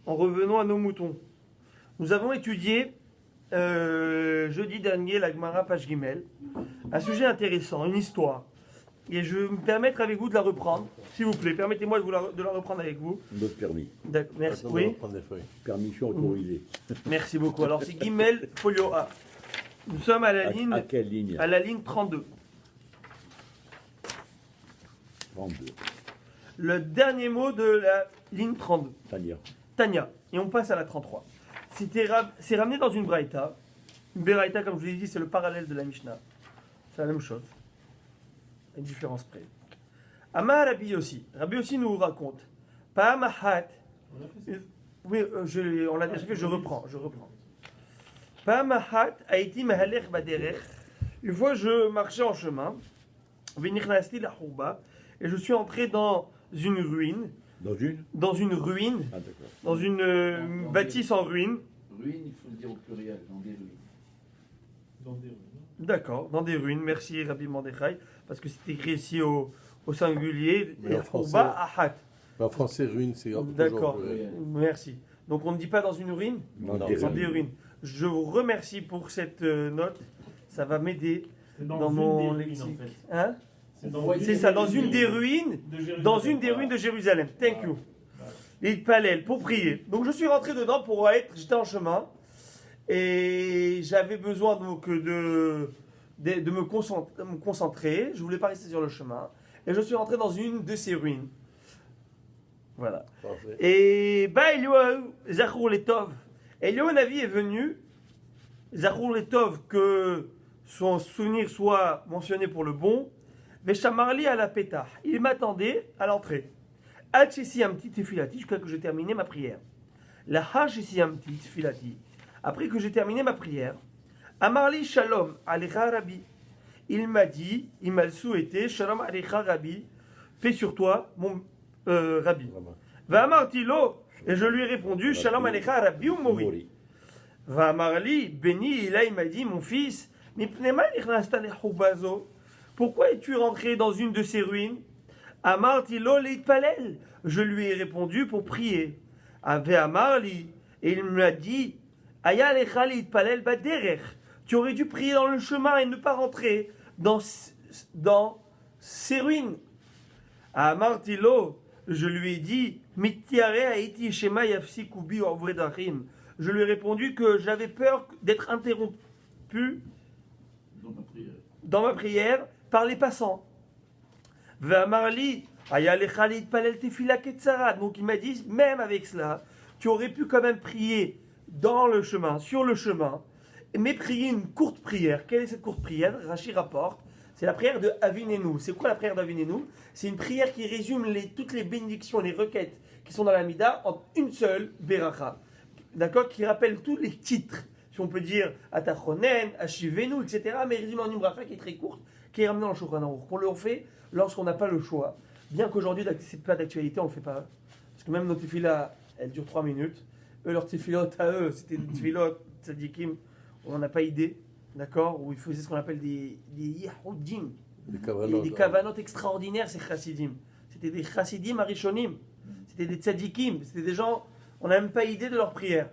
en revenant à nos moutons. Nous avons étudié jeudi dernier la Gemara page Gimel, un sujet intéressant, une histoire. Et je vais me permettre avec vous de la reprendre, s'il vous plaît. Permettez-moi de la reprendre avec vous. Notre permis. D'accord, merci. Attends, on Oui, va prendre des feuilles. Permission autorisée. merci beaucoup. Alors c'est Gimel folio A. Nous sommes à la À ligne, quelle ligne à la ligne 32. 32. Le dernier mot de la ligne 32. Tania. Tania. Et on passe à la 33. C'est ramené dans une braïta. Une braïta, comme je vous l'ai dit, c'est le parallèle de la Mishnah. C'est la même chose. Une différence près. Amar Rabbi Yossi. Rabbi Yossi nous raconte. Pa'amahat. Oui, on l'a déjà fait, je reprends. Pa'amahat haïti mahalech baderech. Une fois, je marchais en chemin. Venirnasti la houba. Et je suis entré dans une ruine. Dans une Ruine. Ah, d'accord. Dans une bâtisse en ruine. Ruine, il faut le dire au pluriel, dans des ruines. Dans des rues. D'accord, dans des ruines. Merci Rabbi Mordechai. Parce que c'est écrit ici au singulier. Mais en Et français- Houba ahat. En français, ruine, c'est toujours D'accord. pluriel. Merci. Donc on ne dit pas dans une ruine, Dans Non, des dans des ruines. ruines. Je vous remercie pour cette note. Ça va m'aider C'est dans une mon des ruines, lexique. en fait. Hein? C'est C'est ça, dans une des ruines, de Jérusalem. dans une des ruines de Jérusalem. Thank you. Les palel pour prier. Donc je suis rentré dedans pour j'étais en chemin et j'avais besoin donc de me concentrer. Je voulais pas rester sur le chemin et je suis rentré dans une de ces ruines. Voilà. Parfait. Et bah Eliyahu Zachour Letov. Eliyahu Navi est venu. Zachour Letov, que son souvenir soit mentionné pour le bon. Veshamarli à la pétah. Il m'attendait à l'entrée. Hachisi amti tefilati, jusqu'à que j'ai terminé ma prière. La hachisi amti tefilati. Après que j'ai terminé ma prière. Amarli shalom alecha rabbi. Il m'a dit, il m'a souhaité, shalom alecha rabbi, paix sur toi, mon rabbi. Vraiment. Va amarti lo, et je lui ai répondu, shalom alecha rabbi ou mori. Mori. Va amarli, béni, et là il m'a dit, mon fils, mipnema nichnasta lechubazo. Pourquoi es-tu rentré dans une de ces ruines? Amarti lo leitpalel. Je lui ai répondu pour prier. Ave amarli, et il m'a dit, aya lecha leitpalel baderech. Tu aurais dû prier dans le chemin et ne pas rentrer dans ces ruines. Amarti lo, je lui ai dit, mitiare haiti shema yafsiku bi ovredachim. Je lui ai répondu que j'avais peur d'être interrompu Dans ma prière. dans ma prière par les passants. Ve'amarli, aya lecha leitpalel tefila ketzara. Donc il m'a dit, même avec cela, tu aurais pu quand même prier dans le chemin, sur le chemin, mais prier une courte prière. Quelle est cette courte prière? Rachi rapporte, c'est la prière de Avinenu. C'est quoi la prière d'Avinenu? C'est une prière qui résume toutes les bénédictions, les requêtes qui sont dans la Mida en une seule Beracha. D'accord? Qui rappelle tous les titres. Si on peut dire Atachonen, Ashivenu, etc. Mais résume en une bracha qui est très courte, qui est ramenée dans le Shulchan Aruch. On le fait lorsqu'on n'a pas le choix. Bien qu'aujourd'hui, c'est pas d'actualité, on le fait pas. Parce que même nos tefillah, elles durent 3 minutes. Eux, leurs tefillot à eux, c'était des tefillot tzadikim, on n'en a pas idée. D'accord? Où ils faisaient ce qu'on appelle des yehoudim. Des Et cavanotes. des kavanotes extraordinaires, ces chassidim. C'était des chassidim arishonim. C'était des tzadikim. C'était des gens, on n'a même pas idée de leur prière.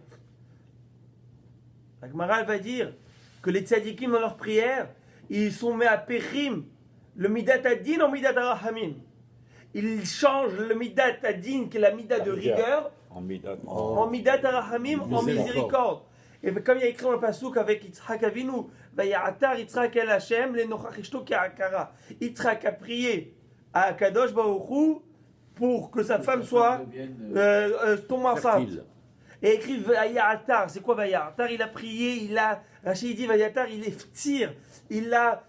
La Gemara elle va dire que les tzadikim dans leur prière, ils sont mis à péchim, le midat adin en midat arahamim. Ils changent le midat adin, qui est la midat de rigueur, En Midat. en midat arahamim, en miséricorde. Et comme il y a écrit dans le pasuk avec Yitzhak Avinu, Vayatar Yitzhak el Hashem, le nochach ishto ki'akara. Yitzhak a prié à Kadosh Baruch Hu pour que sa femme soit tombe enceinte. Fertile. Et écrit Vayatar, c'est quoi Vayatar? Il a prié, Rachid dit Vayatar, il est ftir, il a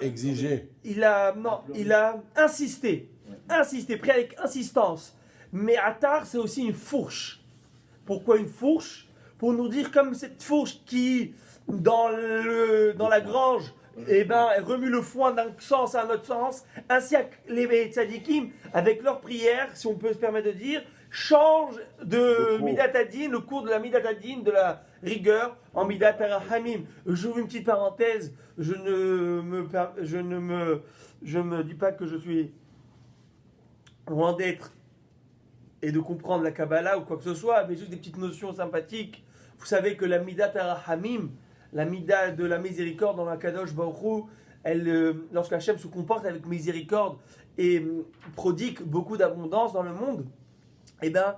Exigé. il a insisté, pris avec insistance. Mais Atar, c'est aussi une fourche. Pourquoi une fourche? Pour nous dire comme cette fourche qui, dans la grange, elle remue le foin d'un sens à un autre sens, ainsi que les tzadikim, avec leur prière, si on peut se permettre de dire, change de Midat Adin, le cours de la Midat Adin, de la rigueur, en Midat Arahamim. J'ouvre une petite parenthèse, je ne me dis pas que je suis loin d'être et de comprendre la Kabbalah ou quoi que ce soit, mais juste des petites notions sympathiques. Vous savez que la Midat Arahamim, la Midat de la miséricorde dans la Kadosh Baruch Hu, lorsque Hachem se comporte avec miséricorde et prodigue beaucoup d'abondance dans le monde, eh ben,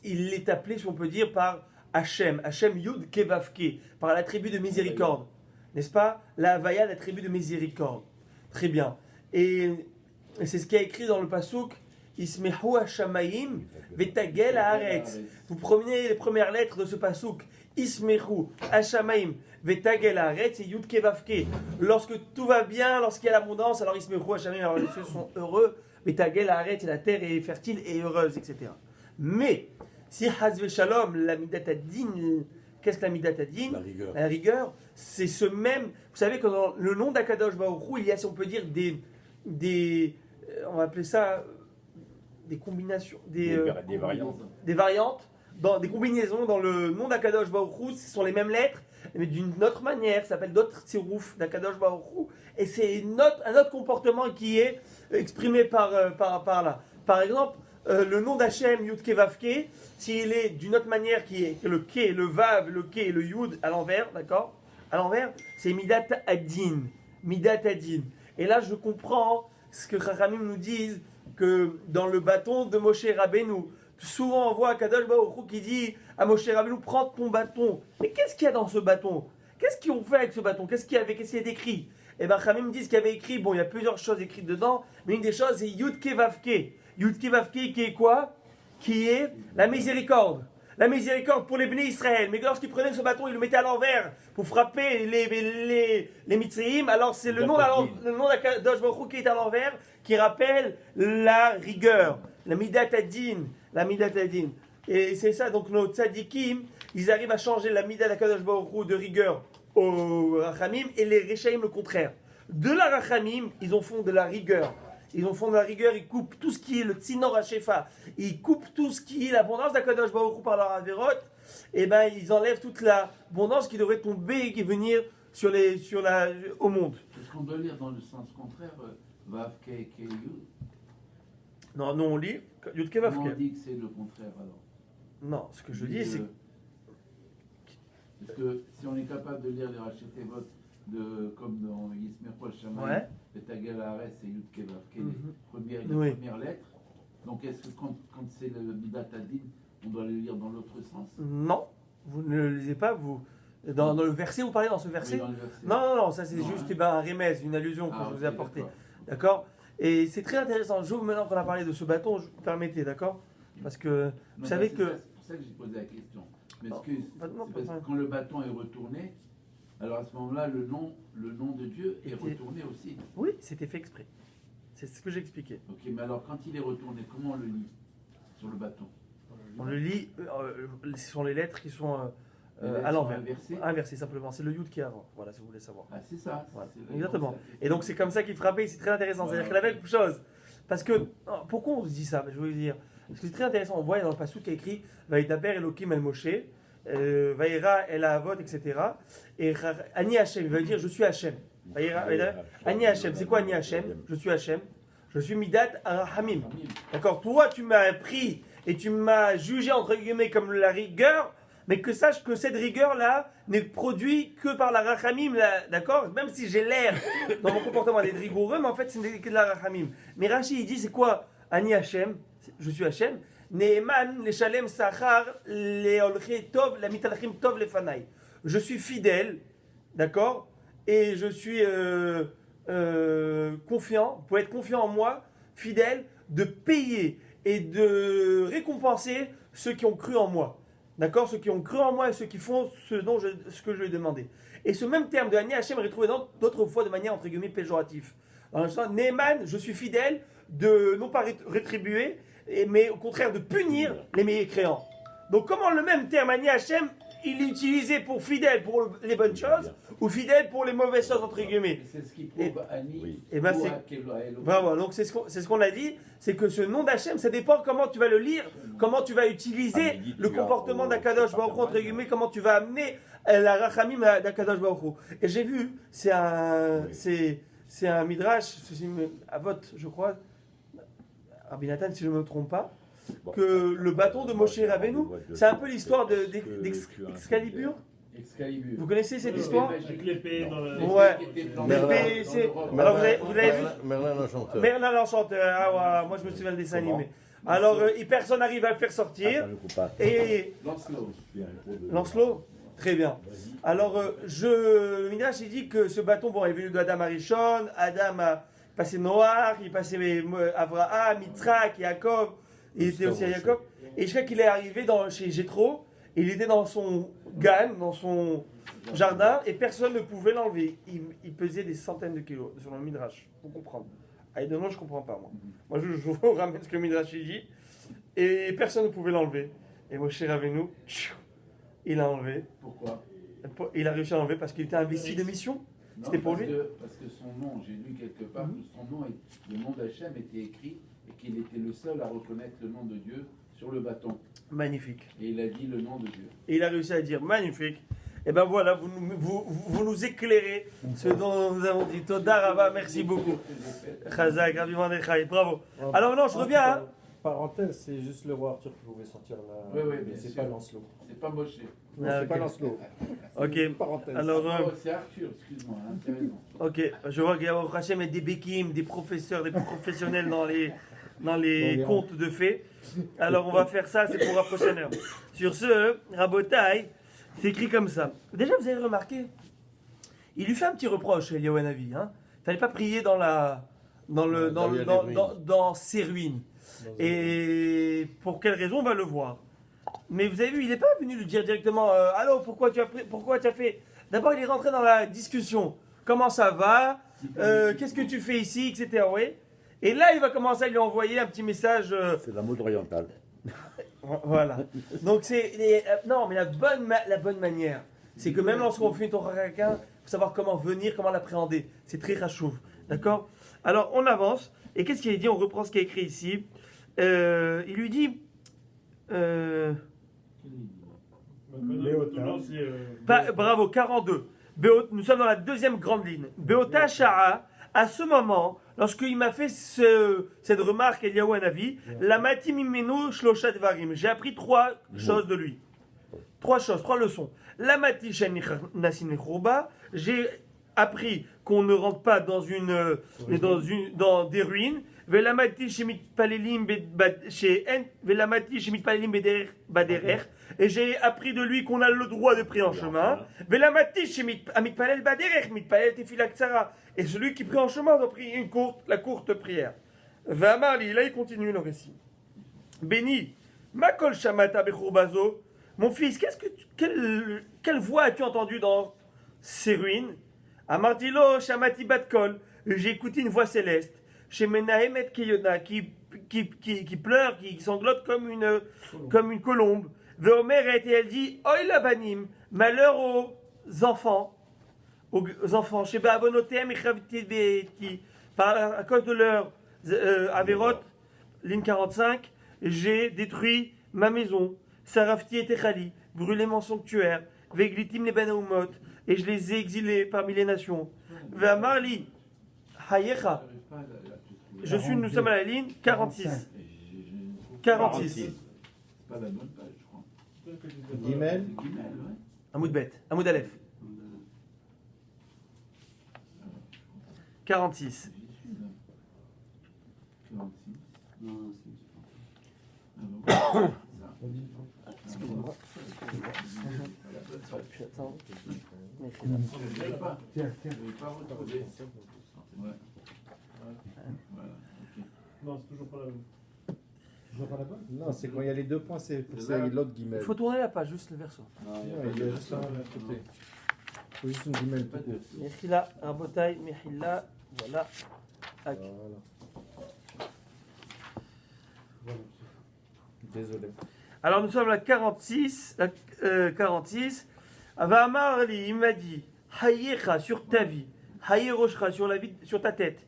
il est appelé, si on peut dire, par Hachem Yud Kevavke, par l'attribut de miséricorde, n'est-ce pas? La Havaya, l'attribut de miséricorde. Très bien. Et c'est ce qui est écrit dans le Pasuk, Ismehu Hashamayim Vetagel Haaretz. Vous prenez les premières lettres de ce Pasuk, Ismehu Hashamayim Vetagel Haaretz et Yud Kevavke. Lorsque tout va bien, lorsqu'il y a l'abondance, alors Ismehu Hashamayim, alors les cieux sont heureux, Vetagel Haaretz, et la terre est fertile et heureuse, etc. Mais, si Hazve Shalom, la Midat Adin, qu'est-ce que la Midat Adin? La rigueur, c'est ce même. Vous savez que dans le nom d'Akadosh Baruch Hu, il y a, si on peut dire, on va appeler ça des combinaisons, Des variantes. des variantes, des combinaisons dans le nom d'Akadosh Baruch Hu, ce sont les mêmes lettres, mais d'une autre manière, ça s'appelle d'autres tsirouf d'Akadosh Baruch Hu, et c'est un autre comportement qui est exprimé par là. Par exemple, le nom d'Hachem, Yud Kevavke, s'il est d'une autre manière qui est le Ke, le Vav, le Ke et le Yud à l'envers, d'accord? À l'envers, c'est Midat Adin. Midat Adin. Et là, je comprends ce que Chachamim nous disent, que dans le bâton de Moshe Rabbeinu, souvent on voit Kadosh Baruch Hu qui dit à Moshe Rabbeinu, prends ton bâton. Mais qu'est-ce qu'il y a dans ce bâton? Qu'est-ce qu'ils ont fait avec ce bâton? Qu'est-ce qu'il y a écrit? Et bien, Chachamim disent qu'il y avait écrit, bon, il y a plusieurs choses écrites dedans, mais une des choses, c'est Yud Kevavke. Yud Kevavke qui est quoi? Qui est la miséricorde. La miséricorde pour les bénis Israël. Mais lorsqu'ils prenaient ce bâton, ils le mettaient à l'envers pour frapper les Mitzrayim. Alors c'est le nom d'Akadosh Baruch Hu qui est à l'envers, qui rappelle la rigueur. La Midat Adin. La Midat Adin. Et c'est ça, donc nos tzadikim, ils arrivent à changer la Midat d'Akadosh Baruch Hu de rigueur au Rachamim et les Rechaim le contraire. De la Rachamim, ils en font de la rigueur. Ils coupent tout ce qui est le Tzinor HaShefa, ils coupent tout ce qui est l'abondance d'Akadosh Baruch Hu par leur Averot, et ben ils enlèvent toute l'abondance qui devrait tomber et qui venir au monde. Est-ce qu'on doit lire dans le sens contraire, Vav Ke Yud? Non, nous on lit Yud Ke Vav Ke. On dit que c'est le contraire alors. Non, ce que je dis c'est... Parce que si on est capable de lire les Rachetevot, comme dans Yismer Shamayim, Ouais. Betagel Haaretz et Yud Kevavke, les Oui. premières lettres. Donc est-ce que quand c'est le Midat Adin, on doit le lire dans l'autre sens? Non, vous ne le lisez pas, vous. Dans le verset, vous parlez dans ce verset? Oui, dans le verset. Non, ça c'est Non, juste hein. un remèze, une allusion que je vous ai ok, apportée. d'accord. D'accord? Et c'est très intéressant. J'ouvre maintenant qu'on a parlé de ce bâton, vous permettez, d'accord? Parce que vous savez que... C'est pour ça que j'ai posé la question. Mais Non, c'est parce que quand le bâton est retourné, alors à ce moment-là, le nom de Dieu est retourné aussi. Oui, c'était fait exprès. C'est ce que j'ai expliqué. Ok, mais alors quand il est retourné, comment on le lit sur le bâton? On le lit, ce sont les lettres qui sont Les lettres à l'envers. sont inversées. Inversées simplement, c'est le Yud qui est avant. Voilà, si vous voulez savoir. Ah, c'est ça. Voilà. c'est- Exactement. c'est la Et donc c'est comme ça qu'il frappait, c'est très intéressant. Voilà. C'est-à-dire qu'il avait quelque chose. Parce que, pourquoi on se dit ça? Je vais vous dire. Parce que c'est très intéressant. On voit dans le passage qui est écrit Vaïdaber Elohim El Moshe, Vaïra El Avot, etc. Et Ani Hashem, il va dire je suis Hashem. Ani Hashem, c'est quoi Ani Hashem? Je suis Hashem. Je suis Midat Arahamim. D'accord? Toi, tu m'as pris et tu m'as jugé, entre guillemets, comme la rigueur, mais que sache que cette rigueur-là n'est produite que par la rachamim, d'accord? Même si j'ai l'air, dans mon comportement, d'être rigoureux, mais en fait, ce n'est que de la rachamim. Mais Rashi, il dit, c'est quoi? Ani Hashem, je suis Hashem. Neeman, les shalem sachar, les olche tov, la mitalachim tov, les fanai. Je suis fidèle, d'accord? Et je suis confiant, vous pouvez être confiant en moi, fidèle, de payer et de récompenser ceux qui ont cru en moi. D'accord? Ceux qui ont cru en moi et ceux qui font ce que je lui ai demandé. Et ce même terme de Ani Hashem est retrouvé d'autres fois de manière entre guillemets péjorative. Dans le sens, Neeman, je suis fidèle, de non pas rétribuer, mais au contraire de punir les mécréants. Donc comment le même terme Ani Hashem, il est utilisé pour fidèle pour les bonnes choses ou fidèle pour les mauvaises choses entre guillemets? C'est ce qui prouve Annie. oui. Et ben voilà, donc c'est ce qu'on a dit, c'est que ce nom d'Hachem, ça dépend comment tu vas le lire, comment tu vas utiliser le comportement d'Akadosh Baruch Hu, entre guillemets, comment tu vas amener la rachamim d'Akadosh Baruch Hu. Et j'ai vu, c'est un midrash, à vote, je crois, Rabbi Nathan, si je ne me trompe pas, que le bâton de Moshe Rabbeinu, c'est un peu l'histoire d'Excalibur. Excalibur. Vous connaissez cette histoire? Avec l'épée dans le. Ouais. Merlin. L'épée, c'est... Alors vous l'avez vu? Merlin l'Enchanteur. Merlin l'Enchanteur, ah ouais, moi je me souviens le dessin animé. Alors personne n'arrive à le faire sortir. Et Lancelot. Lancelot? Très bien. Alors le Midrash il dit que ce bâton, bon, il est venu d'Adam Arishon, Adam a passé Noach, il passait Abraham, Yitzhak, Yaakov, il était aussi à Yaakov. Et je crois qu'il est arrivé chez Jéthro, et il était dans son gan, dans son jardin, et personne ne pouvait l'enlever. Il pesait des centaines de kilos, sur le Midrash, pour comprendre. Ah, de nom, je comprends pas, moi. Moi, je vous ramène ce que le Midrash il dit, et personne ne pouvait l'enlever. Et Moshe Rabbeinu, il l'a enlevé. Pourquoi? Il a réussi à l'enlever parce qu'il était investi de mission. C'était pour lui. Parce que son nom, j'ai lu quelque part que son nom, le nom d'Hachem était écrit et qu'il était le seul à reconnaître le nom de Dieu sur le bâton. Magnifique. Et il a dit le nom de Dieu. Et il a réussi à dire magnifique. Et ben voilà, vous nous éclairez ce dont nous avons dit. Toda Rabba, merci beaucoup. Chazak, Rabbi Mordechai, bravo. Alors non, je reviens. Hein. Parenthèse, c'est juste le roi Arthur qui pouvait sortir là. Oui, mais c'est sûr. pas Lancelot. C'est pas Moshe. Non, Ah, c'est ok. pas Lancelot. Ok. Parenthèse. Alors, Oh, c'est Arthur, excuse-moi, hein, t'as raison. ok. Je vois qu'il y a au Hachem et des békim, des professeurs, des professionnels dans les contes de fées. Alors on va faire ça, c'est pour la prochaine heure. Sur ce, Rabotai, c'est écrit comme ça. Déjà, vous avez remarqué, il lui fait un petit reproche, Eliyahu Hanavi. Hein. Il fallait pas prier dans ses ruines. Et pour quelle raison, on va le voir. Mais vous avez vu, il n'est pas venu lui dire directement allô, pourquoi tu as fait. D'abord, il est rentré dans la discussion. Comment ça va? Qu'est-ce que tu fais ici, etc. Oui. Et là, il va commencer à lui envoyer un petit message. C'est la mode orientale. Voilà. Donc non, mais la bonne manière, c'est que même lorsqu'on fait une Torah à quelqu'un, il faut savoir comment venir, comment l'appréhender. C'est très rachouv. D'accord? Alors, on avance. Et qu'est-ce qu'il dit? On reprend ce qui est écrit ici. Il lui dit. Bravo, 42. Nous sommes dans la deuxième grande ligne. Beota Shara, à ce moment, lorsqu'il m'a fait cette remarque, Eliyahu Hanavi, la mati mimenu shlosha dvarim. J'ai appris trois choses de lui. Trois leçons. La mati nasin churba. J'ai appris qu'on ne rentre pas dans des ruines. Velamati shemit palelim baderer. Et j'ai appris de lui qu'on a le droit de prier en chemin. Velamati shemit palel baderer mit palel tefila ksara. Et celui qui prie en chemin doit prier la courte prière. Vamali, là il continue le récit. Béni, makol shamata bechurbazo. Mon fils, quelle voix as-tu entendu dans ces ruines? Amartilo shamati batkol. J'ai écouté une voix céleste. Chez Menahemet Keyona, qui pleure, qui sanglote comme une colombe. Veomeret, et elle dit Oy labanim, malheur aux enfants. Chez Baabonotem et à cause de leur Averot, ligne 45, j'ai détruit ma maison. Sarafti et Techali, brûlé mon sanctuaire. Veglitim les Banaumot, et je les ai exilés parmi les nations. Veamarli, Hayecha. Nous sommes à la ligne 46. 46. C'est pas la bonne page, je crois. Guimel. C'est Guimel, ouais. Amoud Bet, Amoud Aleph. 46. 46. Non, Excusez-moi. Je l'avais pas. Je l'avais pas retrouvé. Ouais. Voilà. Ok. Non, c'est toujours pas la même. Non, c'est quand il y a les deux points, c'est pour C'est ça là. l'autre Il guimel. faut tourner la page, juste le verso. Non, il y a juste un côté. Il faut juste une guimel Pas tout de court. Mechila, Rabotai, Mechila, voilà. Ak. Voilà. Désolé. Alors nous sommes à 46. 46. Avamar Ali, il m'a dit Hayecha sur ta vie, Hayeroshra sur ta tête.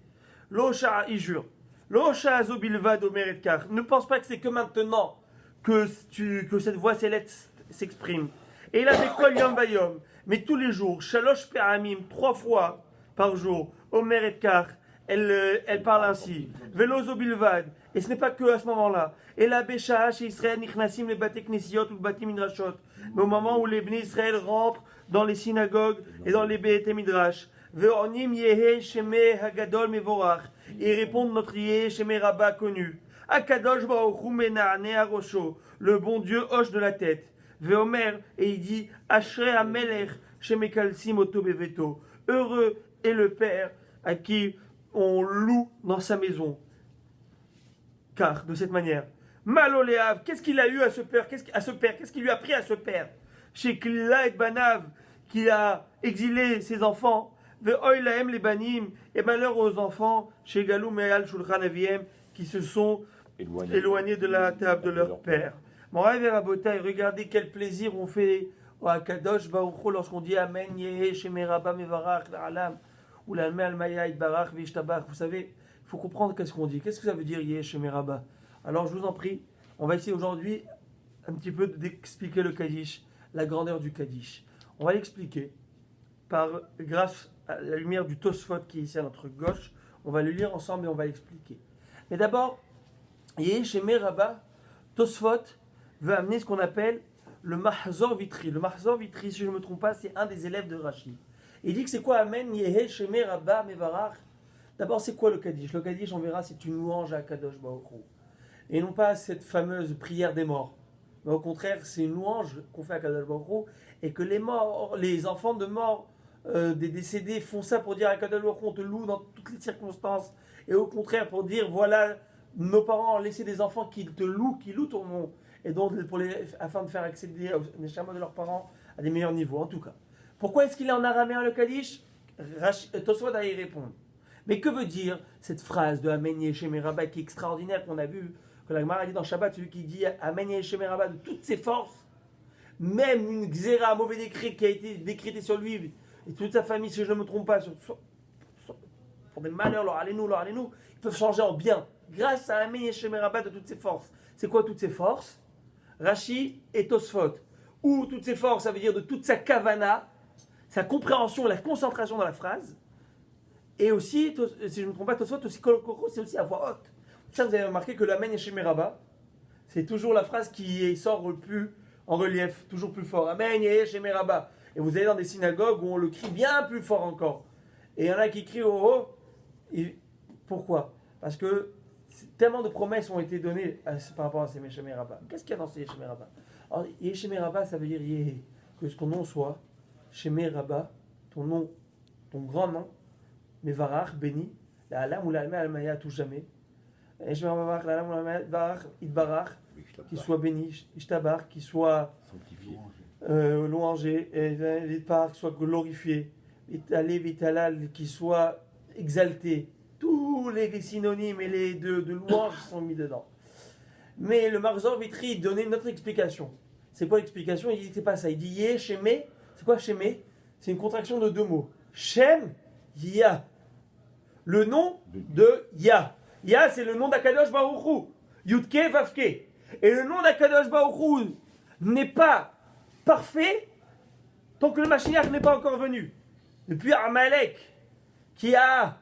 Locha, il jure. Locha Azobilvad Omeret Kar. Ne pense pas que c'est que maintenant que cette voix céleste s'exprime. Et il a fait quoi Yom Bayom? Mais tous les jours, Shalosh Peramim, 3 fois par jour, Omeret Kar. elle parle ainsi. Velozo bilvad. Et ce n'est pas que à ce moment-là. Et la Bécha, chez Israël, Nichnasim, les Batek Nesiot ou le Batim Midrashot. Mais au moment où les Bnei Israël rentrent dans les synagogues et dans les Beit Midrash. Ve'onim Yehe Sheme Hagadol Mevorach. Et ils répondent notre Yehe Sheme Rabba connu. Akadosh Baruch Hu Mena'ane Arosho. Le bon Dieu hoche de la tête. Ve'omer, et il dit Ashrei Amelech Sheme Kalsim Oto Beveto. Heureux est le Père à qui on loue dans sa maison. Car, de cette manière, Maloléav, qu'est-ce qu'il a eu à ce père? Qu'est-ce qu'il lui a pris à ce père? Chez Klila et Banav, qui a exilé ses enfants, Ve'oïlaem les banim, et malheur aux enfants, chez Galou Me'al Shulchan Aviem, qui se sont éloignés de la table de leur père. Mon rêve et Rabotai, regardez quel plaisir on fait à Kadosh Baruch Hu lorsqu'on dit Amen Yehe Sheme Rabba Mevarach La'alam. Ou l'Almé Almaya Idbarach Vishtabach. Vous savez, il faut comprendre qu'est-ce qu'on dit. Qu'est-ce que ça veut dire Yesh Rabba? Alors je vous en prie, on va essayer aujourd'hui un petit peu d'expliquer le Kaddish, la grandeur du Kaddish. On va l'expliquer grâce à la lumière du Tosfot qui est ici à notre gauche. On va le lire ensemble et on va l'expliquer. Mais d'abord, Yesh Rabba, Tosfot veut amener ce qu'on appelle le Mahzor Vitri. Le Mahzor Vitri, si je ne me trompe pas, c'est un des élèves de Rashi. Il dit que c'est quoi Amen Yehe Sheme Rabba Mevarach. D'abord, c'est quoi le Kaddish? Le Kaddish, on verra, c'est une louange à Kadosh Baruch Hu. Et non pas cette fameuse prière des morts. Mais au contraire, c'est une louange qu'on fait à Kadosh Baruch Hu. Et que les morts, les enfants de morts, des décédés, font ça pour dire à Kadosh Baruch Hu, on te loue dans toutes les circonstances. Et au contraire, pour dire, voilà, nos parents ont laissé des enfants qui te louent, qui louent ton nom. Et donc, afin de faire accéder aux neshamas de leurs parents à des meilleurs niveaux, en tout cas. Pourquoi est-ce qu'il est en araméen le Kaddish? Tosfot va y répondre. Mais que veut dire cette phrase de Amen Yeshem Rabba qui est extraordinaire, qu'on a vu, que la Gemara dit dans Shabbat, celui qui dit Amen Yeshem Rabba de toutes ses forces, même une xéra, un mauvais décret qui a été décrété sur lui et toute sa famille, si je ne me trompe pas, pour des malheurs, leur allez-nous, ils peuvent changer en bien, grâce à Amen Yeshem Rabba de toutes ses forces. C'est quoi toutes ses forces? Rashi et Tosfot. Ou toutes ses forces, ça veut dire de toute sa kavana, sa compréhension, la concentration dans la phrase. Et aussi, si je ne me trompe pas, Tosfot, aussi Kolkoro, c'est aussi à voix haute. Ça, vous avez remarqué que l'Amen Yeshem Rabba, c'est toujours la phrase qui sort le plus en relief, toujours plus fort. Amen Yeshem Rabba. Et vous allez dans des synagogues où on le crie bien plus fort encore. Et il y en a qui crient oh oh. Et pourquoi? Parce que tellement de promesses ont été données par rapport à ces Yeshem Rabba. Qu'est-ce qu'il y a dans ces Yeshem Rabba? Alors, Yeshem Rabba, ça veut dire que ton nom soit Sheme Rabba, ton nom, ton grand nom, Mevarach, béni, la Alam ou l'Almé Almaya, tout jamais. Yeshem Rabba, la Alam ou l'Almaya, Idbarach, qu'il soit béni, Ishtabar, qu'il soit sanctifié, louangé, qu'il soit glorifié, Vitalé, Vitalal, qu'il soit exalté. Tous les synonymes et les de louanges sont mis dedans. Mais le Marzor Vitri donnait une autre explication. C'est quoi l'explication? Il dit que c'est pas ça. Il dit Yé, Shemé. C'est quoi Shemé? C'est une contraction de deux mots. Shem, Ya. Le nom de Ya. Ya, c'est le nom d'Akadosh Baruch Hu. Yudke, Vavke. Et le nom d'Akadosh Baruch Hu n'est pas parfait tant que le Mashiach n'est pas encore venu. Depuis Amalek, qui a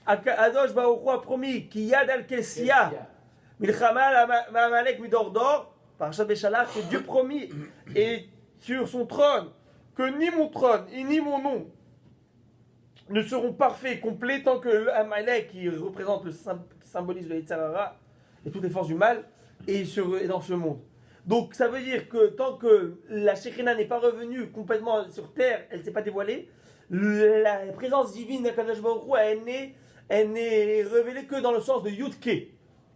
Akadosh Baruch Hu a promis, qui Yad al-Kessia, Milchama Amalek Midordor, Parashat Beshalach, que Dieu promis, et sur son trône, que ni mon trône et ni mon nom ne seront parfaits et complets tant que Amalek, qui représente qui symbolise le Yitzhara et toutes les forces du mal, est dans ce monde. Donc ça veut dire que tant que la Shekhina n'est pas revenue complètement sur terre, elle ne s'est pas dévoilée, la présence divine d'Akadosh Baruch Hu, elle n'est révélée que dans le sens de Yudke.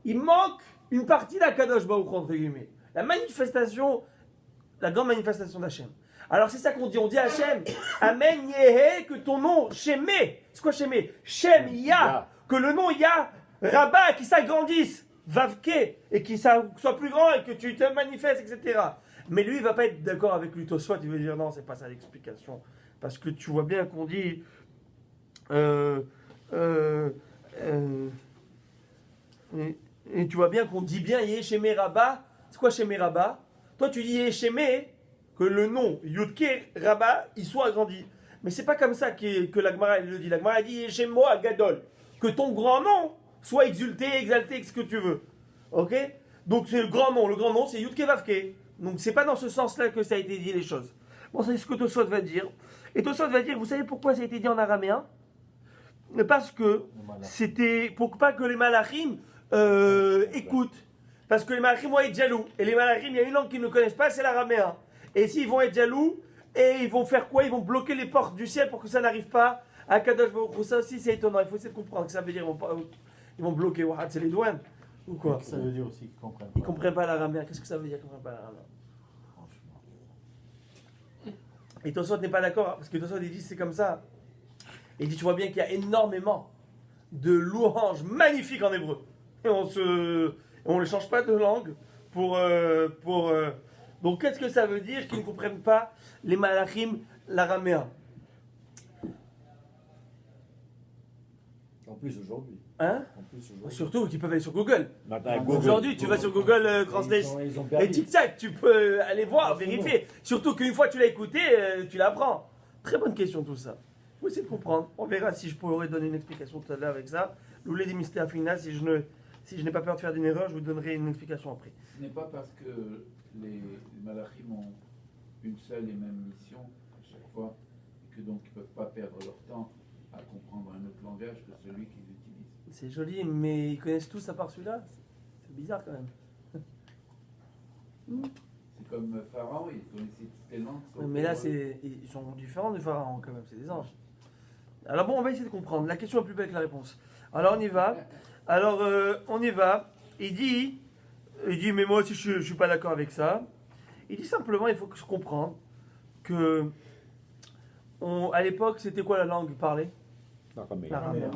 Il manque une partie d'Akadosh Baruch Hu, entre guillemets. La manifestation, la grande manifestation d'Hachem. Alors c'est ça qu'on dit à Hachem, Amen Yehe, que ton nom, Shemé, c'est quoi Shemé? Shem Ya, que le nom Ya, Rabba, qui s'agrandisse, Vavke, et qui soit plus grand, et que tu te manifestes, etc. Mais lui, il ne va pas être d'accord avec lui, Tosfot, il va dire non, c'est pas ça l'explication. Parce que tu vois bien qu'on dit et tu vois bien qu'on dit bien Yeshemé Rabba. C'est quoi Shemé Rabba? Toi tu dis Yeshemé, que le nom Yudke Rabba il soit agrandi. Mais c'est pas comme ça que la Gemara le dit. La Gemara dit Yeshemo Agadol, que ton grand nom soit exulté, exalté, ce que tu veux. Ok? Donc c'est le grand nom. Le grand nom, c'est Yudke Vavke. Donc c'est pas dans ce sens-là que ça a été dit les choses. Bon, c'est ce que Tosfot va dire. Et Tosfot va dire, vous savez pourquoi ça a été dit en araméen? Parce que c'était pour pas que les malachim écoutent. Parce que les malachim vont être jaloux. Et les malachim, il y a une langue qu'ils ne connaissent pas, c'est l'araméen. Et s'ils vont être jaloux, et ils vont faire quoi? Ils vont bloquer les portes du ciel pour que ça n'arrive pas à Kadosh Baruch Hu. Ça aussi, c'est étonnant. Il faut essayer de comprendre ce que ça veut dire. Ils vont bloquer. Ouah, c'est les douanes. Ou quoi? Ça veut dire aussi qu'ils comprennent pas. Ils comprennent pas l'araméen. Qu'est-ce que ça veut dire qu'ils comprennent pas l'araméen? Et Tosfot n'est pas d'accord, parce que Tosfot il dit c'est comme ça. Il dit tu vois bien qu'il y a énormément de louanges magnifiques en hébreu. Et on ne change pas de langue pour. Donc qu'est-ce que ça veut dire qu'ils ne comprennent pas les malachim, l'araméen? En plus aujourd'hui. Hein? En plus aujourd'hui. Surtout qu'ils peuvent aller sur Google. Maintenant, avec Google. Aujourd'hui, tu vas sur Google Translate. Ils ont Et perdu. tic-tac, tu peux aller voir, C'est vérifier. Surtout qu'une fois que tu l'as écouté, tu l'apprends. Très bonne question tout ça. Faut essayer de comprendre. On verra si je pourrais donner une explication tout à l'heure avec ça. Nous les mystères final, si je n'ai pas peur de faire une erreur, je vous donnerai une explication après. Ce n'est pas parce que les malachim ont une seule et même mission à chaque fois, et que donc ils ne peuvent pas perdre leur temps à comprendre un autre langage que celui qu'ils utilisent. C'est joli, mais ils connaissent tous à part celui-là. C'est bizarre quand même. C'est comme Pharaon, il connaissait toutes les langues. sauf Mais là, l'hébreu. ils sont différents du pharaon quand même, c'est des anges. Alors bon, on va essayer de comprendre. La question est plus belle que la réponse. Alors on y va. On y va. Il dit, mais moi aussi je suis pas d'accord avec ça. Il dit simplement, il faut que je comprenne que à l'époque, c'était quoi la langue parlée? L'araméen. L'araméen.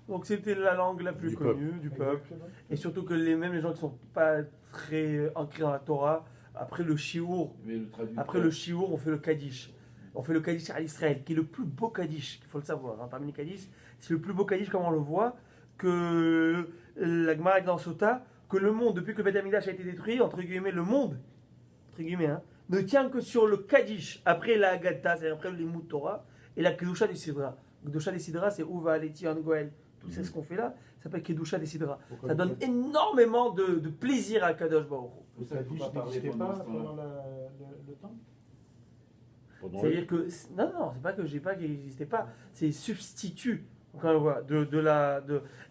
Donc c'était la langue la plus Du connue du peuple. Et surtout que même les gens qui sont pas très ancrés dans la Torah, après le shiur, Mais le traducteur- après le shiur, on fait le Kaddish. On fait le Kaddish à Israël, qui est le plus beau Kaddish, il faut le savoir. Hein, parmi les Kaddish, c'est le plus beau Kaddish, comme on le voit, que la Gemara dit dans Sota, que le monde, depuis que le Beth Amikdash a été détruit, entre guillemets, le monde, entre guillemets, hein, ne tient que sur le Kaddish, après la Haggadah, c'est-à-dire après le Limud Torah, et la Kedusha des Sidra. Kedusha des Sidra, c'est Uva, Letian, Goel. Tout c'est ce qu'on fait là, ça s'appelle Kedusha des Sidra. Pourquoi Ça donne énormément de plaisir à Kadosh Baruch Hu. Pour ça, il ne faut pas parler n'existait pendant pas ce temps-là. pendant le temps. C'est-à-dire que. Non, c'est pas que j'ai pas qu'il n'existait pas, c'est substitut. Encore une fois,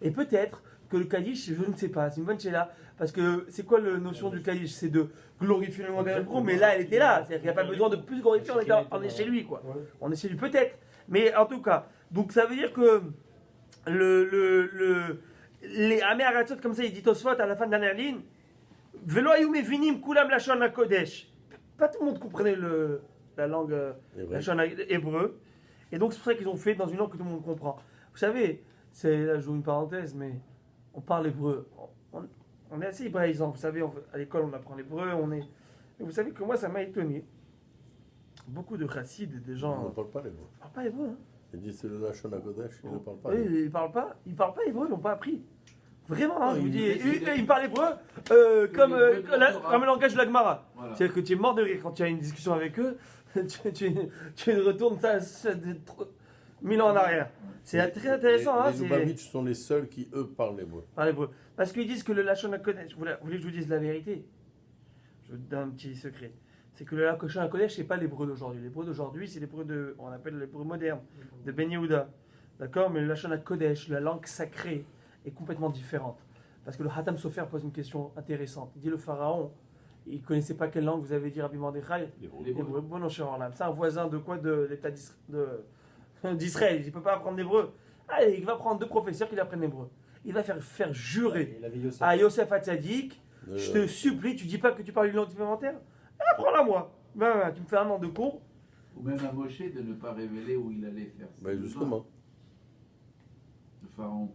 Et peut-être que le Kaddish, je ne sais pas, c'est une bonne chéla. Parce que c'est quoi la notion du Kaddish? C'est de glorifier le nom d'Akadosh Baruch Hu, mais là elle était là. C'est-à-dire qu'il n'y a pas besoin de plus glorifier, on est chez lui quoi. Ouais. On est chez lui peut-être. Mais en tout cas, donc ça veut dire que les Amé Aratzot, comme ça, il dit Tosfot à la fin de la dernière ligne, Velo ayou mevinim kulam lashon hakodesh. Pas tout le monde comprenait la langue lashon hébreu. Et donc c'est pour ça qu'ils ont fait dans une langue que tout le monde comprend. Vous savez, là je joue une parenthèse, mais on parle hébreu. On est assez hébraïsant. Vous savez, à l'école on apprend l'hébreu. Et vous savez que moi ça m'a étonné. Beaucoup de chassides, des On gens ne parle pas l'hébreu. ne parlent pas hébreu. Hein. Il dit c'est le Lachon Hakodesh, il ne parle pas. Oui, ils parlent pas hébreu, ils l'ont pas appris. Vraiment, hein, je vous dis, ils- ils parlent hébreu comme le langage de la Gemara. Voilà. C'est-à-dire que tu es mort de rire quand tu as une discussion avec eux, tu retournes ça 1000 ans en arrière. C'est très intéressant, hein, Les c'est Lubavitch sont les seuls qui, eux, parlent l'hébreu. parler hébreu. Parce qu'ils disent que le Lachon HaKodesh, vous voulez que je vous dise la vérité? Je vous donne un petit secret. C'est que le Lachon HaKodesh, c'est pas l'hébreu d'aujourd'hui. L'hébreu d'aujourd'hui, c'est l'hébreu on appelle l'hébreu moderne, de Ben Yehuda. D'accord? Mais le Lachon HaKodesh, la langue sacrée, est complètement différente. Parce que le Hatam Sofer pose une question intéressante. Il dit le pharaon, il ne connaissait pas quelle langue vous avez dit Rabbi Mordechai? L'hébreu. Bon, non, cher Orlam. C'est un voisin de quoi? De l'État d'Israël. Il ne peut pas apprendre l'hébreu. Allez, il va prendre 2 professeurs qui l'apprennent l'hébreu. Il va faire jurer Il avait Yosef. à Yosef Hatzadik, je te supplie, tu dis pas que tu parles une langue supplémentaire? Apprends-la moi. Tu me fais un an de cours. Ou même à Moshe de ne pas révéler où il allait faire ça. Ben justement. Le pharaon.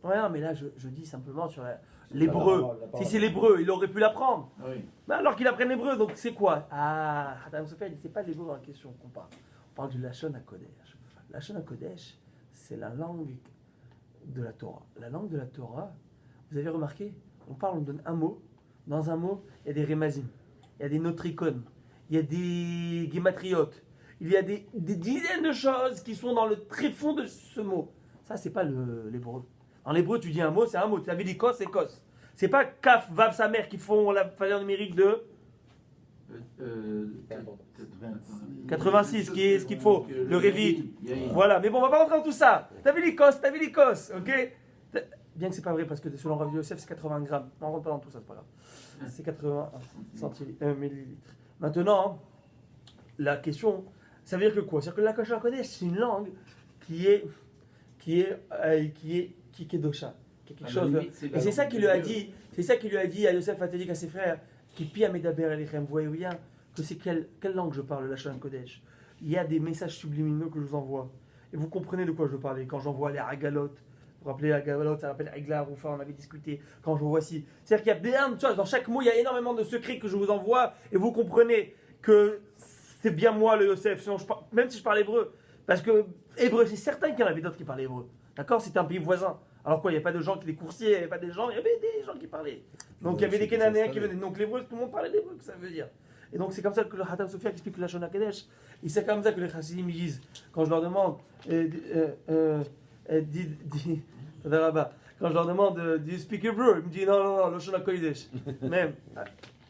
Ouais, non, mais là, je dis simplement sur l'hébreu. La parole. Si c'est l'hébreu, il aurait pu l'apprendre. Ah oui. Mais alors qu'il apprenne l'hébreu, donc c'est quoi? Ah, Hatam Sofer, c'est pas l'hébreu en question qu'on parle. On parle du Lachon HaKodesh. Lachon HaKodesh, c'est la langue de la Torah. La langue de la Torah, vous avez remarqué, on donne un mot. Dans un mot, il y a des rémazim, il y a des notricones, il y a des guématriotes, il y a des dizaines de choses qui sont dans le tréfonds de ce mot. Ça, c'est pas l'hébreu. En hébreu, tu dis un mot, c'est un mot. Tu avais dit kos, c'est kos. C'est pas kaf, vav, sa mère qui font la valeur numérique de 86, qui est ce qu'il faut, le révit. Voilà, mais bon, on va pas rentrer dans tout ça. T'as vu les cos, ok? Bien que c'est pas vrai, parce que selon Rabbi Yosef, c'est 80 grammes. On rentre pas dans tout ça, c'est pas grave. C'est 80 millilitres. Maintenant, la question, ça veut dire que quoi? C'est-à-dire que la Lachon HaKodesh, c'est une langue qui est dosha, qui est quelque chose de... Et c'est ça qu'il lui a dit, à Yosef Atzadik, à ses frères, qui pia medaber alechem. Vous voyez bien que c'est quelle langue je parle, la Lachon HaKodesh. Il y a des messages subliminaux que je vous envoie. Et vous comprenez de quoi je parlais quand j'envoie les Agalot. Vous vous rappelez, Agalot, ça rappelle Agla, Roufa, on avait discuté. Quand je vous vois ici. C'est-à-dire qu'il y a plein de choses. Dans chaque mot, il y a énormément de secrets que je vous envoie. Et vous comprenez que c'est bien moi le Yosef. Sinon, même si je parle hébreu. Parce que hébreu, c'est certain qu'il y en avait d'autres qui parlaient hébreu. D'accord? C'était un pays voisin. Alors quoi, il n'y avait pas de gens qui étaient coursiers, il n'y avait pas des gens, il y avait des gens qui parlaient. Donc il y avait des Cananéens qui venaient. Donc l'hébreu, tout le monde parlait l'hébreu, que ça veut dire. Et donc c'est comme ça que le Hatam Sophia explique la Lachon HaKodesh. Et c'est comme ça que les Chassidim disent, quand je leur demande, quand je leur demande, do you speak Hebrew? Ils me disent non, Lachon HaKodesh. Même.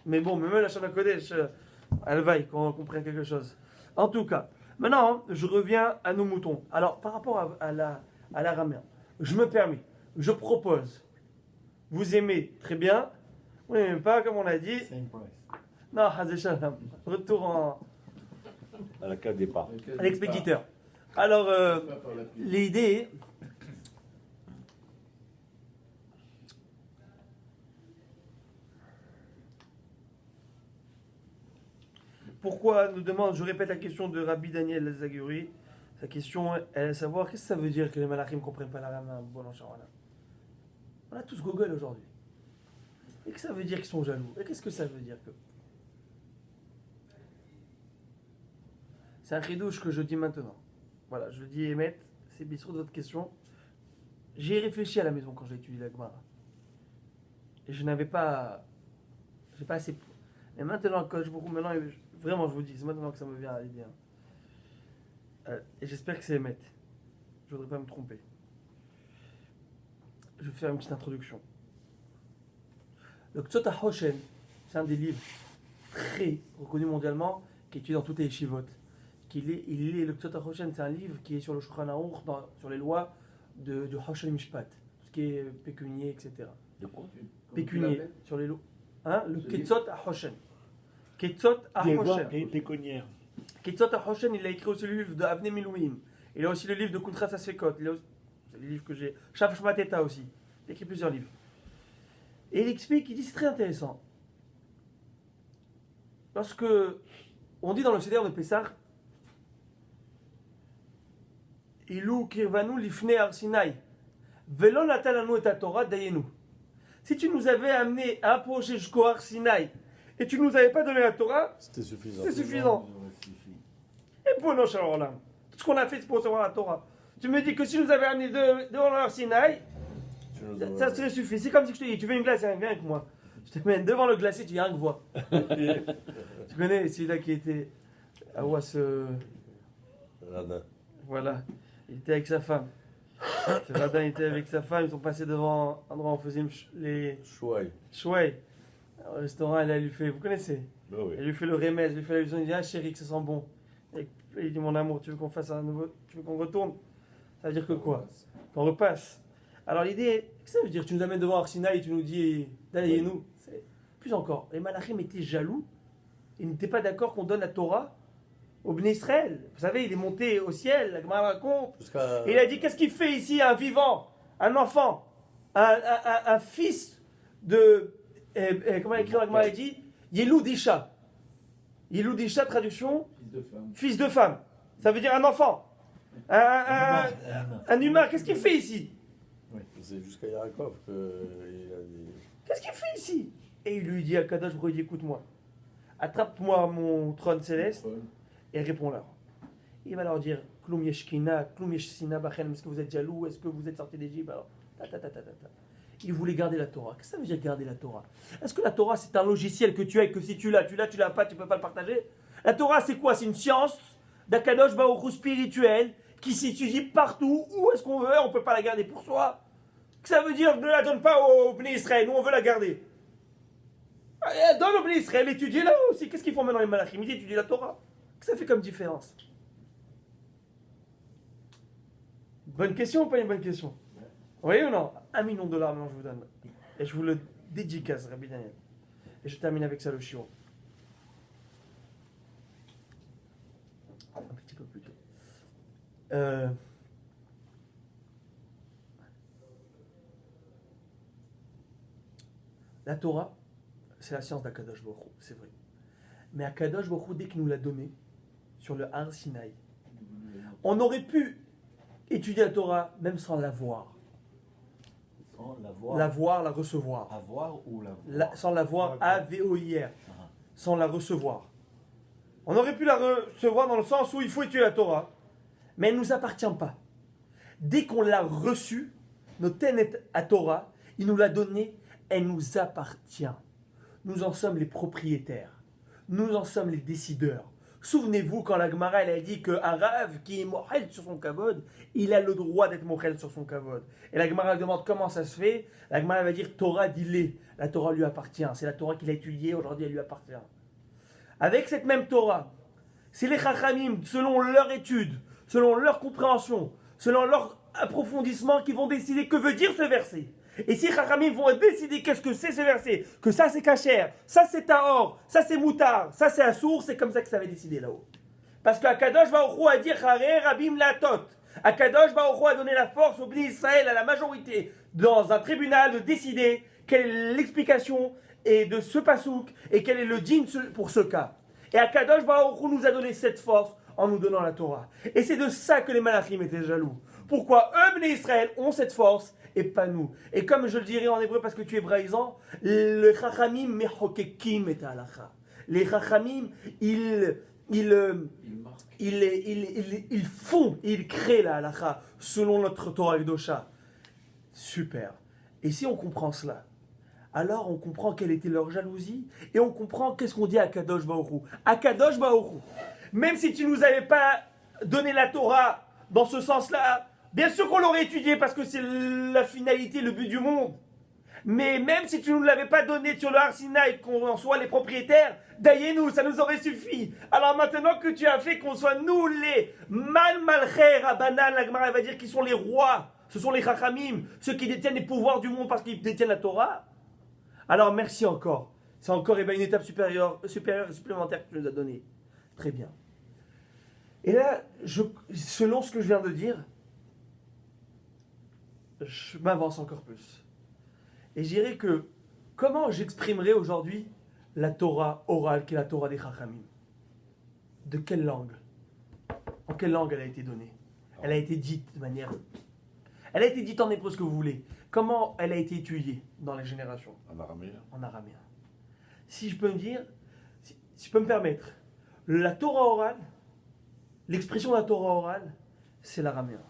Mais bon, même la Lachon HaKodesh, elle vaille, qu'on comprenne quelque chose. En tout cas, maintenant, je reviens à nos moutons. Alors, par rapport à l'araméen, je me permets, je propose, vous aimez très bien, vous n'aimez pas, comme on a dit. Non, Hazeshalam, retour À la case départ. à l'expéditeur. Alors, l'idée. Pourquoi nous demande, je répète la question de Rabbi Daniel Zaguri. Sa question est à savoir qu'est-ce que ça veut dire que les malachim ne comprennent pas l'araméen. On a tous Google aujourd'hui. Et que ça veut dire qu'ils sont jaloux. Et qu'est-ce que ça veut dire que... C'est un chidouche que je dis maintenant. Voilà, je le dis Emet, c'est bistrot de votre question. J'ai réfléchi à la maison quand j'ai étudié la Gemara. Et je n'avais pas... J'ai pas assez... Et maintenant, maintenant, vraiment, je vous dis, c'est maintenant que ça me vient à l'idée. Et j'espère que c'est Emet. Je ne voudrais pas me tromper. Je vais faire une petite introduction. Le Ktsot HaHoshen, c'est un des livres très reconnus mondialement, qui est étudié dans toutes les yeshivot. Le Ktsot HaHoshen, c'est un livre qui est sur le Shulchan Aruch, sur les lois du Hoshen Mishpat, tout ce qui est pécunier, etc. De quoi? Pécunier, sur les lois. Hein? Le Ktsot HaHoshen. Ktsot HaHoshen. Péconière. Ktsot HaHoshen, il a écrit aussi le livre de Avnei Milouim. Il a aussi le livre de Kuntras Asfekot. C'est les livres que j'ai. Shaf Shmateta aussi. Il a écrit plusieurs livres. Et il explique, il dit c'est très intéressant. Lorsque on dit dans le Seder de Pessah, Ilou Kirvanu Lifne Arsinaï, Velo Natalanu et Torah Dayenu. Si tu nous avais amené à approcher jusqu'au Arsinaï et tu ne nous avais pas donné la Torah, C'était suffisant. c'est suffisant. Et bon, non, Shalom. Tout ce qu'on a fait, c'est pour recevoir la Torah. Tu me dis que si tu nous avais amené devant le Arsinaï, ça serait suffisant. C'est comme si je te dis, tu veux une glace, viens avec moi. Je te mène devant le glacier, tu viens que voir. Tu connais celui-là qui était à Ouas. Radin. Voilà, il était avec sa femme. Ce radin était avec sa femme, ils sont passés devant un endroit où on faisait les Chouaï. chouais. Au restaurant, elle lui fait, vous connaissez? Bah oui. Elle lui fait le remède, elle lui fait la vision, il dit, ah chérie, que ça sent bon. Et il dit, mon amour, tu veux qu'on fasse un nouveau, tu veux qu'on retourne? Ça veut dire que quoi? Qu'on repasse. Alors l'idée, qu'est-ce que ça veut dire? Tu nous amènes devant Arsina et tu nous dis, d'aller nous. Plus encore, les malachim étaient jaloux, ils n'étaient pas d'accord qu'on donne la Torah au Bnei Israël. Vous savez, il est monté au ciel, la Gemara raconte. Et il a dit, qu'est-ce qu'il fait ici, un vivant, un enfant, un fils de... comment il écrit dans la Gemara, il dit, Yelou Disha. Yelou Disha, traduction, fils de femme. Ça veut dire un enfant. Un humain, qu'est-ce qu'il fait ici? C'est jusqu'à Yarakov qu'il a dit. Qu'est-ce qu'il fait ici? Et il lui dit à Kadosh, il dit, écoute-moi, attrape-moi mon trône céleste et réponds-leur. Il va leur dire, Kloum yeshkina, Kloum yeshsina bachem, est-ce que vous êtes jaloux? Est-ce que vous êtes sortis d'Égypte? Alors, il voulait garder la Torah. Qu'est-ce que ça veut dire garder la Torah? Est-ce que la Torah c'est un logiciel que tu as et que si tu l'as, tu l'as pas, tu peux pas le partager? La Torah c'est quoi? C'est une science d'Akadosh Baruch Hu spirituelle qui s'étudie partout, où est-ce qu'on veut, on peut pas la garder pour soi. que ça veut dire ne la donne pas aux Bnei Israël, nous on veut la garder. Donne aux Bnei Israël, étudiez là aussi. Qu'est-ce qu'ils font maintenant les malachim? Ils étudient la Torah. Qu'est-ce que ça fait comme différence? Bonne question ou pas une bonne question? Oui ou non? $1 million maintenant je vous donne. Et je vous le dédicace, Rabbi Daniel. Et je termine avec ça le chiot. Un petit peu plus tôt. La Torah, c'est la science d'Akadosh Baruch Hu, c'est vrai. Mais Akadosh Baruch Hu, dès qu'il nous l'a donné, sur le Har Sinaï, on aurait pu étudier la Torah même sans la voir. Sans la voir. La voir, la recevoir. Avoir ou la voir. Sans la voir, A-V-O-I-R. Sans la recevoir. On aurait pu la recevoir dans le sens où il faut étudier la Torah, mais elle ne nous appartient pas. Dès qu'on l'a reçue, notre Tenet à Torah, il nous l'a donnée, elle nous appartient. Nous en sommes les propriétaires. Nous en sommes les décideurs. Souvenez-vous quand la Gemara elle a dit qu'un Rav qui est mochel sur son kavod, il a le droit d'être mochel sur son kavod. Et la Gemara demande comment ça se fait. La Gemara va dire Torah dit-les. La Torah lui appartient. C'est la Torah qu'il a étudiée, aujourd'hui elle lui appartient. Avec cette même Torah, c'est les Chachamim, selon leur étude, selon leur compréhension, selon leur approfondissement, qui vont décider que veut dire ce verset. Et si Chachamim vont décider qu'est-ce que c'est ce verset, que ça c'est kasher, ça c'est tahor, ça c'est moutar, ça c'est assour, c'est comme ça que ça va décider là-haut. Parce qu'Akadosh Baruch Hu a dit Haré Rabim Latot. Akadosh Baruch Hu a donné la force au Bnei Israël, à la majorité, dans un tribunal, de décider quelle est l'explication et de ce pasouk et quel est le din pour ce cas. Et Akadosh Baruch Hu nous a donné cette force en nous donnant la Torah. Et c'est de ça que les malachim étaient jaloux. Pourquoi eux, Bnei Israël, ont cette force et pas nous? Et comme je le dirais en hébreu parce que tu es hébraïsant, le chachamim mechokekim et halacha. Les chachamim, ils font, ils créent la halacha selon notre Torah Kedosha. Super. Et si on comprend cela, alors on comprend quelle était leur jalousie et on comprend qu'est-ce qu'on dit à Kadosh Baruch Hu. À Kadosh Baruch Hu, même si tu nous avais pas donné la Torah dans ce sens-là, bien sûr qu'on l'aurait étudié parce que c'est la finalité, le but du monde. Mais même si tu ne nous l'avais pas donné sur le Har Sinaï, qu'on en soit les propriétaires, d'ailleurs ça nous aurait suffi. Alors maintenant que tu as fait qu'on soit nous les malcher Rabbanan, la Gemara va dire qu'ils sont les rois, ce sont les Chachamim, ceux qui détiennent les pouvoirs du monde parce qu'ils détiennent la Torah. Alors merci encore. C'est encore une étape supérieure et supplémentaire que tu nous as donnée. Très bien. Et là, selon ce que je viens de dire, je m'avance encore plus. Et je dirais que comment j'exprimerai aujourd'hui la Torah orale, qui est la Torah des Chachamim? De quelle langue? En quelle langue elle a été donnée? Elle a été dite de manière... Elle a été dite en hébreu, ce que vous voulez. Comment elle a été étudiée dans les générations? En araméen. En araméen. Si je peux me dire, si je peux me permettre, la Torah orale, l'expression de la Torah orale, c'est l'araméen.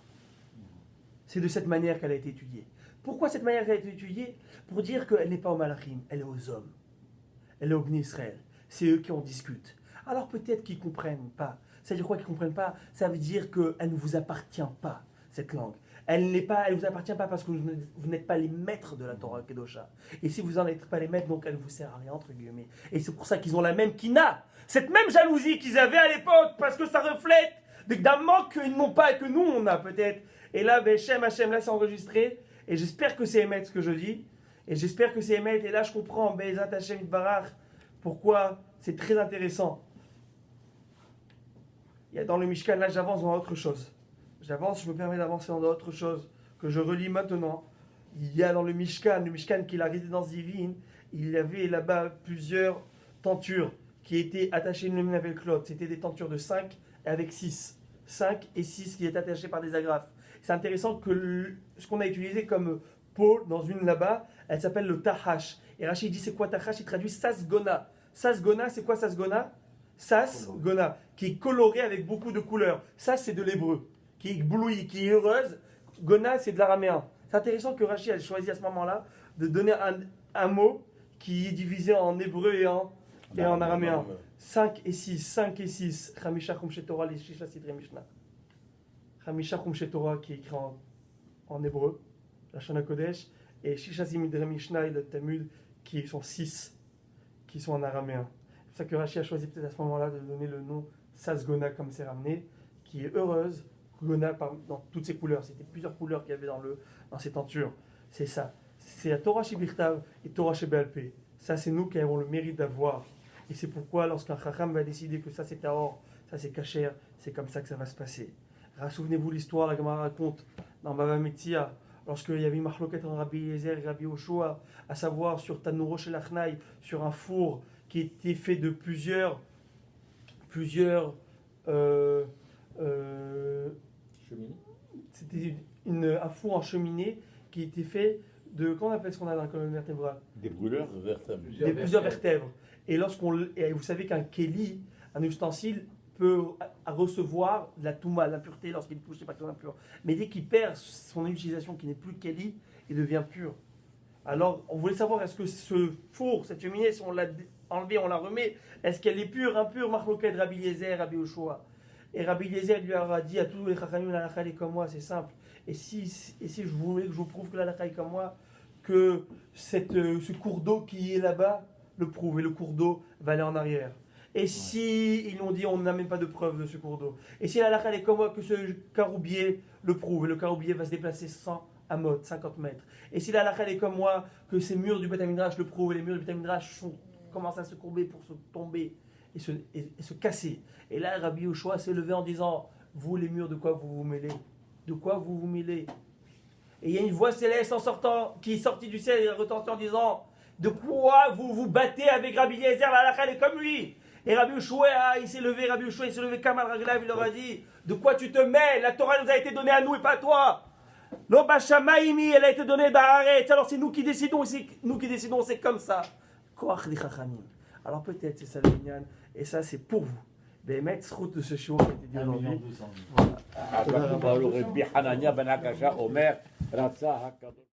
C'est de cette manière qu'elle a été étudiée. Pourquoi cette manière qu'elle a été étudiée? Pour dire qu'elle n'est pas aux malachim, elle est aux hommes. Elle est aux Bnei Israël. C'est eux qui en discutent. Alors peut-être qu'ils ne comprennent pas. Ça veut dire quoi qu'ils ne comprennent pas? Ça veut dire qu'elle ne vous appartient pas, cette langue. Elle ne vous appartient pas parce que vous n'êtes pas les maîtres de la Torah Kedosha. Et si vous n'en êtes pas les maîtres, donc elle ne vous sert à rien, entre guillemets. Et c'est pour ça qu'ils ont la même kina, cette même jalousie qu'ils avaient à l'époque, parce que ça reflète d'un manque qu'ils n'ont pas et que nous on a peut-être. Et là, Shem Hashem, là c'est enregistré. Et j'espère que c'est émet ce que je dis. Et j'espère que c'est émet. Et là je comprends, Be'ezrat Hashem Itbarach, pourquoi c'est très intéressant. Il y a dans le Mishkan, là j'avance dans autre chose. J'avance, je me permets d'avancer dans autre chose que je relis maintenant. Il y a dans le Mishkan qui est la résidence divine, il y avait là-bas plusieurs tentures qui étaient attachées l'une avec l'autre. C'était des tentures de 5 et avec 6. 5 et 6 qui étaient attachées par des agrafes. C'est intéressant que ce qu'on a utilisé comme peau dans une là-bas, elle s'appelle le tahash. Et Rachid dit c'est quoi tahash? Il traduit sasgona. Sasgona, c'est quoi sasgona? Sasgona, qui est coloré avec beaucoup de couleurs. Ça, c'est de l'hébreu, qui est éblouie, qui est heureuse. Gona, c'est de l'araméen. C'est intéressant que Rachid ait choisi à ce moment-là de donner un mot qui est divisé en hébreu et en araméen. 5 et 6, 5 et 6. Chamisha Chumshe Torah, les Shisha Sidre Mishnah. Chamisha Chumshe Torah qui est écrit en hébreu, la Shana Kodesh, et Shishazim Midre Mishnah et le Talmud, qui sont 6, qui sont en araméen. C'est pour ça que Rashi a choisi peut-être à ce moment-là de donner le nom Sasgona comme c'est ramené, qui est heureuse, Gona dans toutes ses couleurs. C'était plusieurs couleurs qu'il y avait dans ces tentures. C'est ça. C'est la Torah Shebirtav et Torah Shebealpé. Ça, c'est nous qui avons le mérite d'avoir. Et c'est pourquoi, lorsqu'un Chacham va décider que ça c'est Tahor, ça c'est Kacher, c'est comme ça que ça va se passer. Souvenez-vous l'histoire, la Gemara raconte dans Bava Metzia, lorsqu'il y avait une marloquette entre Rabbi Eliezer et Rabbi Yoshua, à savoir sur Tanuro Shel Achnai, sur un four qui était fait de plusieurs Cheminée. c'était un four en cheminée qui était fait de, comment on appelle ce qu'on a dans la colonne vertébrale? Des brûleurs vertébrales. Plusieurs vertèbres. Et et vous savez qu'un keli, un ustensile, peut recevoir de la touma, l'impureté lorsqu'il touche, c'est pas tout impur. Mais dès qu'il perd son utilisation, qui n'est plus keli, il devient pur. Alors, on voulait savoir, est-ce que ce four, cette cheminée, si on l'a enlevée, on la remet, est-ce qu'elle est pure, impure? Marloquet de Rabbi Eliezer, Rabbi Yoshua. Et Rabbi Eliezer lui a dit à tous les chachamim, la halakha est comme moi, c'est simple. Et si je voulais que je vous prouve que la halakha est comme moi, que ce cours d'eau qui est là-bas le prouve, et le cours d'eau va aller en arrière. Et si ils l'ont dit, on n'a même pas de preuve de ce cours d'eau. Et si la halakha est comme moi, que ce caroubier le prouve, et le caroubier va se déplacer 100 amot, 50 mètres. Et si la halakha est comme moi, que ces murs du Beth Midrash le prouvent, et les murs du Beth Midrash commencent à se courber pour se tomber et se casser. Et là, Rabbi Yoshua s'est levé en disant, vous les murs, de quoi vous vous mêlez? De quoi vous vous mêlez? Et il y a une voix céleste qui est sortie du ciel et retentit en disant, de quoi vous vous battez avec Rabbi Eliezer? La halakha est comme lui. Et Rabbi Yoshua, il s'est levé, Kamal Raglav, il leur a dit, de quoi tu te mêles? La Torah nous a été donnée à nous et pas à toi. L'Obashamaimi, elle a été donnée d'Aaretz. Alors c'est nous qui décidons, c'est comme ça. Koach li Chachamim. Alors peut-être c'est ça le minyan, et ça c'est pour vous. Bémet, route de ce shiur qui a été dit aujourd'hui. 1,2 million. Rabbi Hanania ben Akasha Omer, Ratsa HaKadosh.